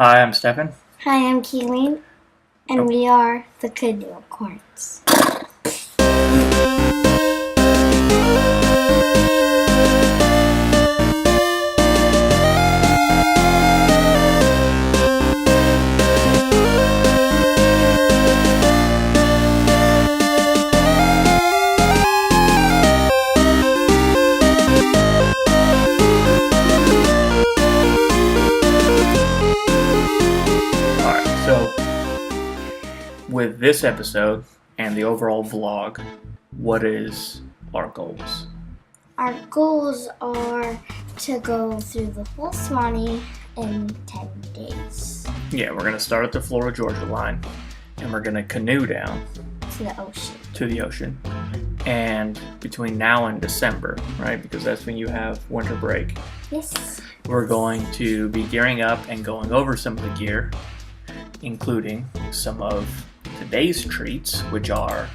Hi, I'm Stefan. Hi, I'm Keeleen, and we are the Canoeacorns. With this episode and the overall vlog, what is our goals? Our goals are to go through the whole Swanee in 10 days. Yeah, we're going to start at the Florida-Georgia line, and we're going to canoe down to the ocean. And between now and December, right, because that's when you have winter break, Yes. we're going to be gearing up and going over some of the gear, including some of today's treats, which are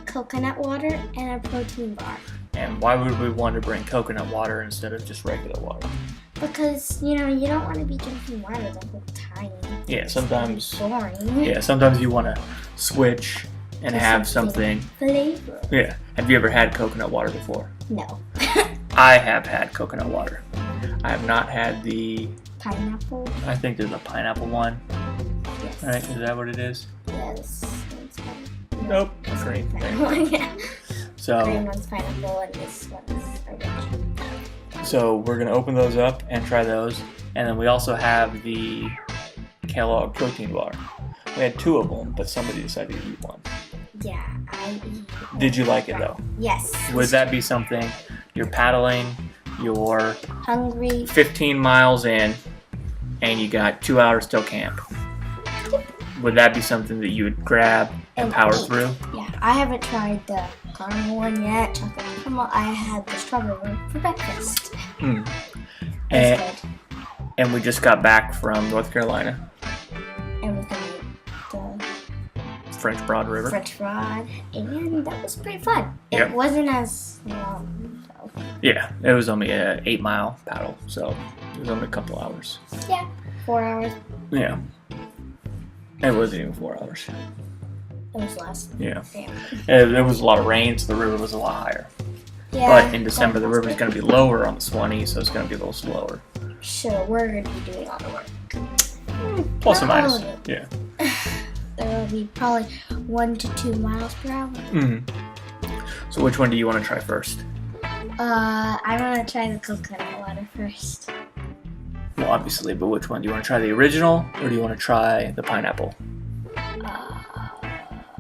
Coconut water and a protein bar. And why would we want to bring coconut water instead of just regular water? Because, you don't want to be drinking water the whole time. Yeah, sometimes. Boring. Yeah, sometimes you want to switch and have something. Flavor. Yeah. Have you ever had coconut water before? No. I have had coconut water. I have not had the Pineapple. I think there's a pineapple one. Yes. Right? Is that what it is? Yes. Nope. Green. Yeah. So. Green one's pineapple and this one's orange. So we're gonna open those up and try those, and then we also have the Kellogg protein bar. We had two of them, but somebody decided to eat one. Yeah, I eat. Did you like it though? Yes. Would that be something you're paddling, you're hungry, 15 miles in, and you got 2 hours till camp? Would that be something that you would grab and power eat. through? Yeah, I haven't tried the caramel one yet. Chocolate caramel. I had the strawberry one for breakfast. Mm. It's good. And we just got back from North Carolina. And we can eat the French Broad River. French Broad, and that was pretty fun. Yep. It wasn't as long, so. Yeah, it was only an 8-mile paddle, so it was only a couple hours. Yeah, 4 hours. Yeah. It wasn't even 4 hours. It was less. Yeah. Damn. There was a lot of rain, so the river was a lot higher. Yeah. But in December, the river's going to be lower on the Swanee, so it's going to be a little slower. So we're going to be doing all the work. Plus or Not minus. all of it. Yeah. There will be probably 1 to 2 miles per hour. Mm-hmm. So which one do you want to try first? I want to try the coconut water first. Well, obviously, but which one? Do you want to try the original, or do you want to try the pineapple?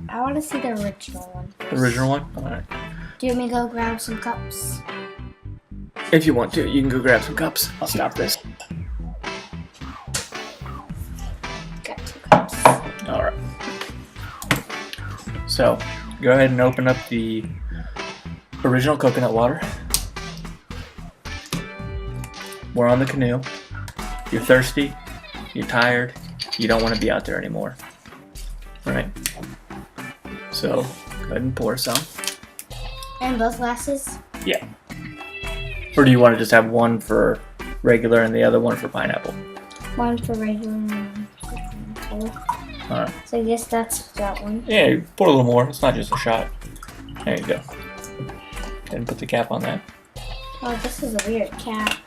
I want to see the original one first. The original one? All right. Do you want me to go grab some cups? If you want to, you can go grab some cups. I'll stop this. Got 2 cups. All right. So, go ahead and open up the original coconut water. We're on the canoe. You're thirsty. You're tired. You don't want to be out there anymore. Right? So, go ahead and pour some. And both glasses? Yeah. Or do you want to just have one for regular and the other one for pineapple? One for regular and one for pineapple. Alright. So I guess that's that one. Yeah, you pour a little more. It's not just a shot. There you go. And put the cap on that. Oh, this is a weird cap.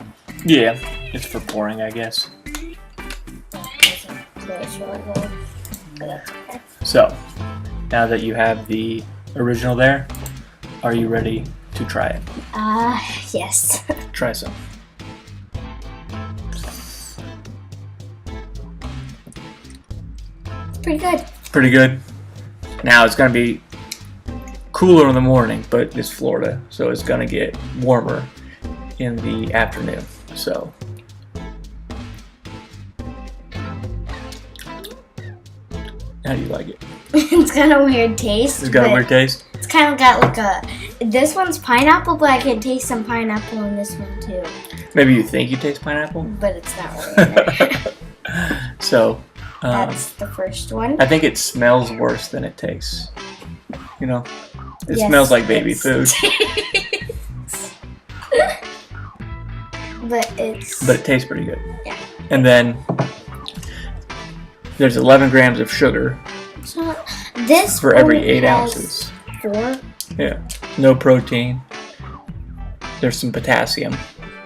Yeah, it's for pouring, I guess. It's really gold. But that's okay. So, now that you have the original there, are you ready to try it? Yes. Try some. Pretty good. Pretty good. Now it's going to be cooler in the morning, but it's Florida, so it's going to get warmer in the afternoon. So, how do you like it? It's got a weird taste. It's got a weird taste? It's kind of got like a... This one's pineapple, but I can taste some pineapple in this one too. Maybe you think you taste pineapple? But it's not really. So, that's the first one. I think it smells worse than it tastes. You know? It Yes, smells like baby food. But it's... But it tastes pretty good. Yeah. And then there's 11 grams of sugar So this for every only 8 has ounces. 4. Yeah. No protein. There's some potassium.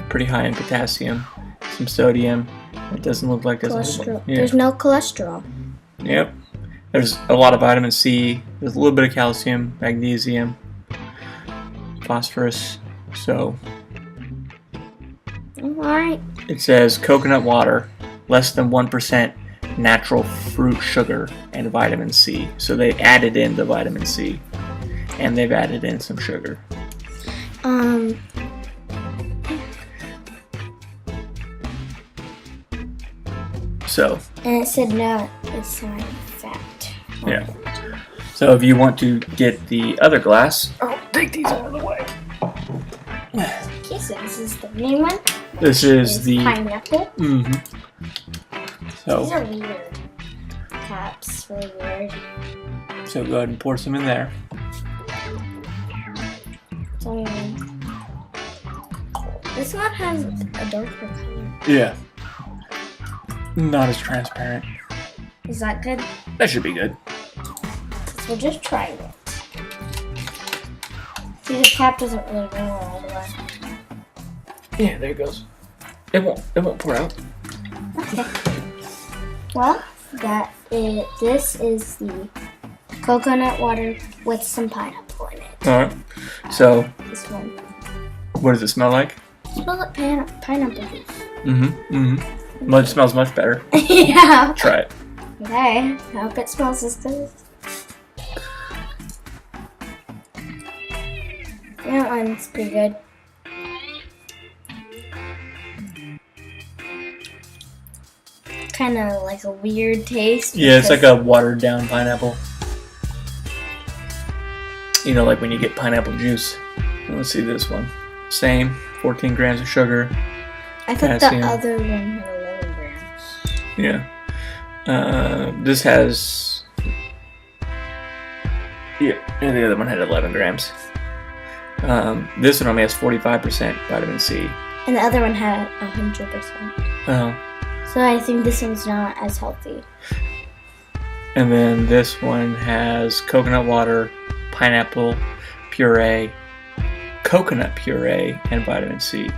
Pretty high in potassium. Some sodium. It doesn't look like there's Cholesterol. yeah. There's no cholesterol. Yep. There's a lot of vitamin C. There's a little bit of calcium, magnesium, phosphorus. So Alright. it says coconut water, less than 1% natural fruit sugar, and vitamin C. So they added in the vitamin C, and they've added in some sugar. So And it said no, it's not fat. yeah. So if you want to get the other glass, I'll take these out of the way. Okay, so this is the green one. This is the pineapple. Mm-hmm. These So are weird. Caps, really weird. so go ahead and pour some in there. So, this one has a darker color. Yeah. Not as transparent. Is that good? That should be good. So we're just trying it. See, the cap doesn't really go all the way. Yeah, there it goes. It won't pour out. Okay. Well, this is the coconut water with some pineapple in it. Alright. So This one. what does it smell like? It smells like pineapple juice. Mm-hmm. Mm-hmm. Well, it smells much better. Yeah. Try it. Okay. I hope it smells as good. That one's pretty good. Kind of like a weird taste. Yeah, it's like because- a watered down pineapple. You know, like when you get pineapple juice. Let's see this one. Same, 14 grams of sugar. I thought potassium. the other one had 11 grams. Yeah. This has. Yeah, and the other one had 11 grams. This one only has 45% vitamin C. And the other one had 100%. Oh. So I think this one's not as healthy. And then this one has coconut water, pineapple puree, coconut puree, and vitamin C.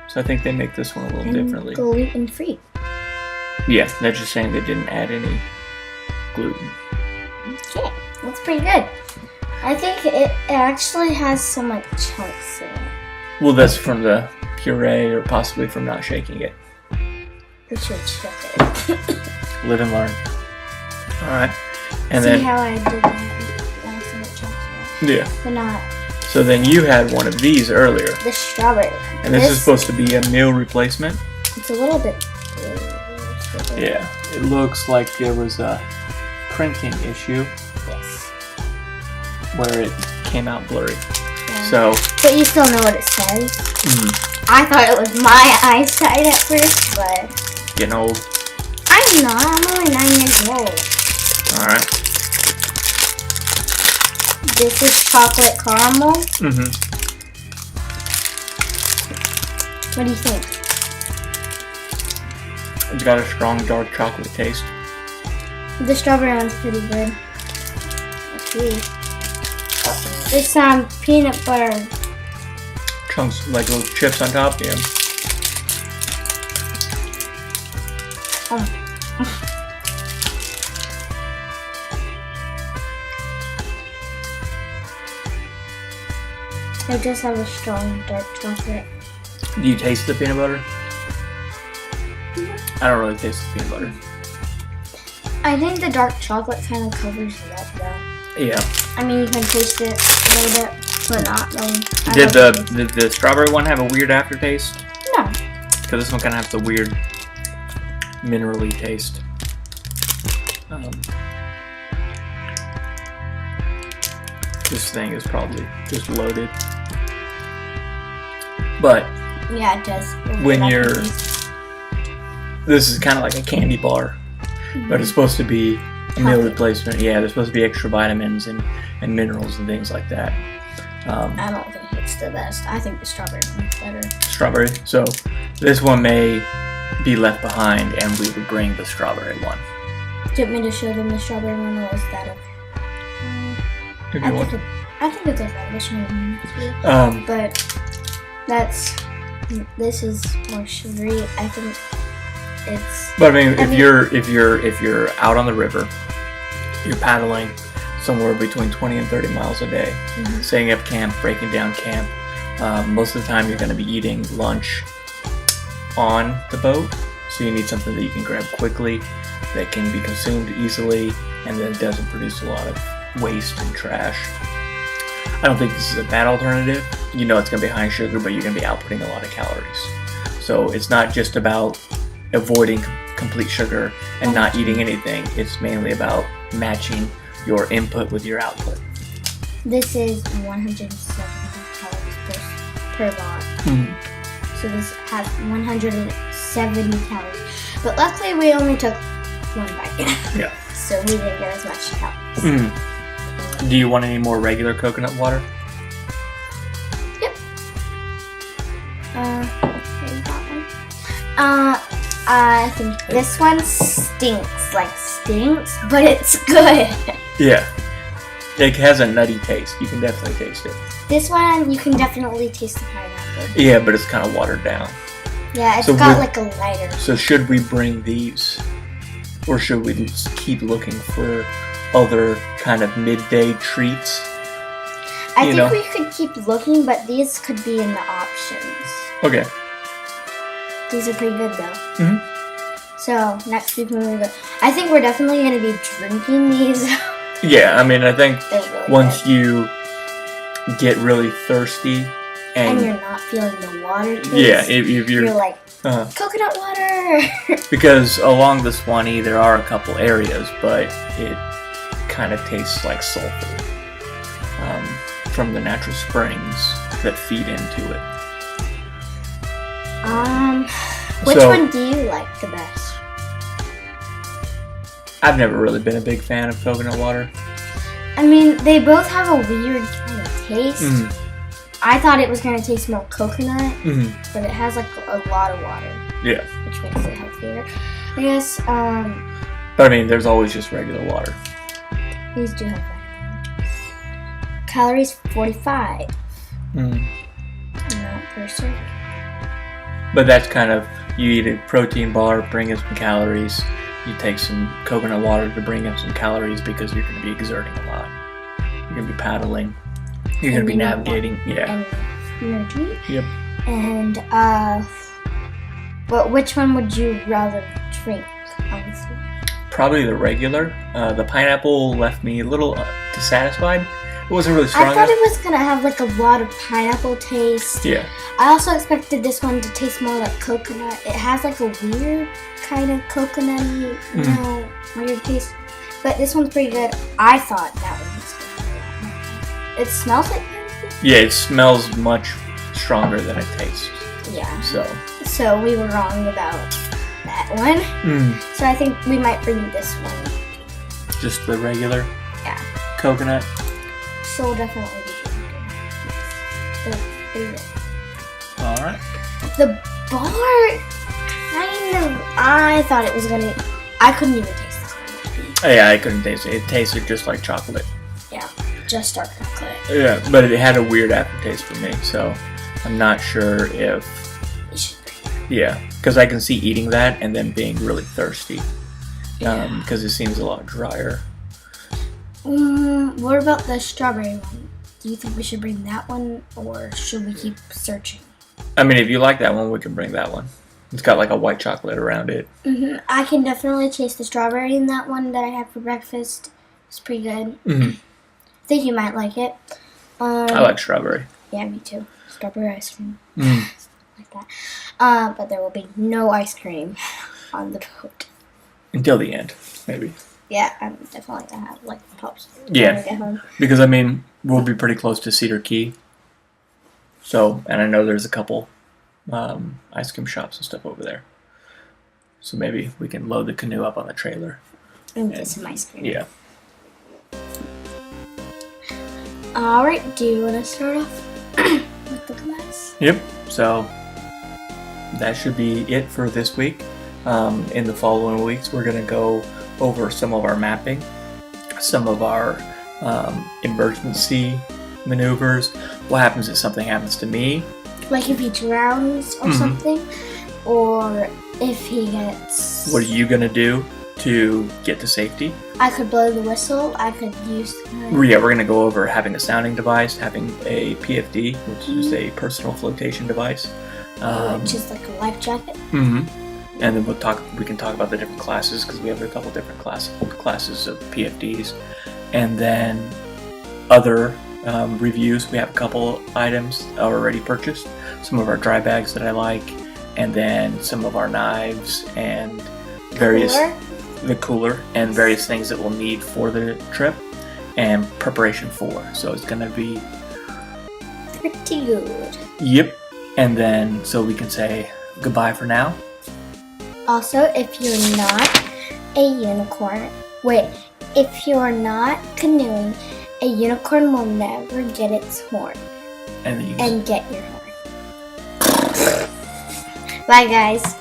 So I think they make this one a little And differently. gluten free. Yeah, they're just saying they didn't add any gluten. Okay, that's pretty good. I think it actually has some like chunks in it. Well, that's from the puree or possibly from not shaking it. We should check it. Live and learn. Alright. And See then, how I did that? That's some chunks in it. yeah. But not So then you had one of these earlier. the strawberry one. And this is supposed to be a meal replacement. It's a little bit. Yeah. It looks like there was a printing issue Yes. where it came out blurry. Yeah. So, But you still know what it says. I thought it was my eyesight at first, but getting old. I'm not. I'm only 9 years old. Alright. This is chocolate caramel. Mm-hmm. What do you think? It's got a strong dark chocolate taste. The strawberry one's pretty good. Okay. There's some peanut butter. Chunks like little chips on top. Yeah. Oh. I just have a strong dark chocolate. Do you taste the peanut butter? I don't really taste the peanut butter. I think the dark chocolate kind of covers it up though. Yeah. I mean, you can taste it a little bit, but not really. Did the strawberry one have a weird aftertaste? No. Because this one kind of has the weird minerally taste. This thing is probably just loaded. But Yeah, it does. when you're, this is kind of like a candy bar, but it's supposed to be a meal Healthy. replacement. Yeah, there's supposed to be extra vitamins and minerals and things like that. I don't think it's the best. I think the strawberry one's better. Strawberry. So this one may be left behind, and we would bring the strawberry one. Do you want me to show them the strawberry one, or is that okay? If you want. I think it's okay. I'll show them. But this is more sugary. I think it's. But I mean, if you're out on the river, you're paddling somewhere between 20 and 30 miles a day, setting up camp, breaking down camp. Most of the time, you're going to be eating lunch on the boat, so you need something that you can grab quickly, that can be consumed easily, and that doesn't produce a lot of waste and trash. I don't think this is a bad alternative. You know it's going to be high in sugar, but you're going to be outputting a lot of calories. So it's not just about avoiding complete sugar and not eating anything. It's mainly about matching your input with your output. This is 170 calories per bar. So this has 170 calories. But luckily we only took one bite. Yeah. So we didn't get as much calories. Do you want any more regular coconut water? Yep. Here's that one. I think this one stinks, but it's good. Yeah. It has a nutty taste. You can definitely taste it. This one, you can definitely taste the pineapple. Yeah, but it's kind of watered down. Yeah, it's got like a lighter. So should we bring these? Or should we just keep looking for other kind of midday treats? I think we could keep looking, but these could be in the options. Okay. These are pretty good though. So next week when we go, I think we're definitely going to be drinking these. Yeah, I mean, I think really once you get really thirsty and you're not feeling the water taste. Yeah, if you're like, coconut water. Because along the Swanee there are a couple areas, but it kind of tastes like sulfur from the natural springs that feed into it. Which one do you like the best? I've never really been a big fan of coconut water. I mean, they both have a weird kind of taste. I thought it was going to taste more coconut, but it has like a lot of water. Yeah. Which makes it healthier. I guess, but I mean, there's always just regular water. These do have that. Calories 45. Not per serving. But that's kind of, you eat a protein bar, bring in some calories. You take some coconut water to bring in some calories because you're going to be exerting a lot. You're going to be paddling. You're going to be navigating. Yeah. And energy. Yep. And, but which one would you rather drink, honestly? Probably the regular. The pineapple left me a little dissatisfied. It wasn't really strong I thought it was going to have like a lot of pineapple taste. Yeah. I also expected this one to taste more like coconut. It has like a weird kind of coconutty, weird taste. But this one's pretty good. I thought that one was good. It smells like pineapple. Yeah, it smells much stronger than it tastes. Yeah. So we were wrong about that one. So I think we might bring this one. Just the regular? Yeah. Coconut? So we'll definitely be drinking. They're pretty good. Alright. The bar, I thought it was gonna, I couldn't even taste this one. Yeah, I couldn't taste it. It tasted just like chocolate. Yeah, just dark chocolate. Yeah, but it had a weird aftertaste for me, so I'm not sure if... You should bring it. Yeah, because I can see eating that and then being really thirsty. Because it seems a lot drier. What about the strawberry one? Do you think we should bring that one, or should we keep searching? I mean, if you like that one, we can bring that one. It's got like a white chocolate around it. I can definitely taste the strawberry in that one that I had for breakfast. It's pretty good. I think you might like it. I like strawberry. Yeah, me too. Strawberry ice cream. Like that. But there will be no ice cream on the boat. Until the end, maybe. Yeah, I'm definitely going to have like pops when Yeah, we get home. because I mean, we'll be pretty close to Cedar Key. So, and I know there's a couple ice cream shops and stuff over there. So maybe we can load the canoe up on the trailer. And get some ice cream. Yeah. Alright, do you want to start off with the class? Yep. So that should be it for this week. In the following weeks, we're going to go over some of our mapping, some of our emergency maneuvers. What happens if something happens to me? Like if he drowns or something, or if he gets... What are you going to do to get to safety? I could blow the whistle. I could use... Yeah, we're going to go over having a sounding device, having a PFD, which is a personal flotation device. Which is like a life jacket. And then we can talk about the different classes, because we have a couple different classes of PFDs. And then other reviews, we have a couple items already purchased. Some of our dry bags that I like, and then some of our knives and various the cooler and various things that we'll need for the trip and preparation for. So it's gonna be pretty good. Yep. And then so we can say goodbye for now. Also, if you're not a unicorn, if you're not canoeing, a unicorn will never get its horn and get your horn. Bye, guys.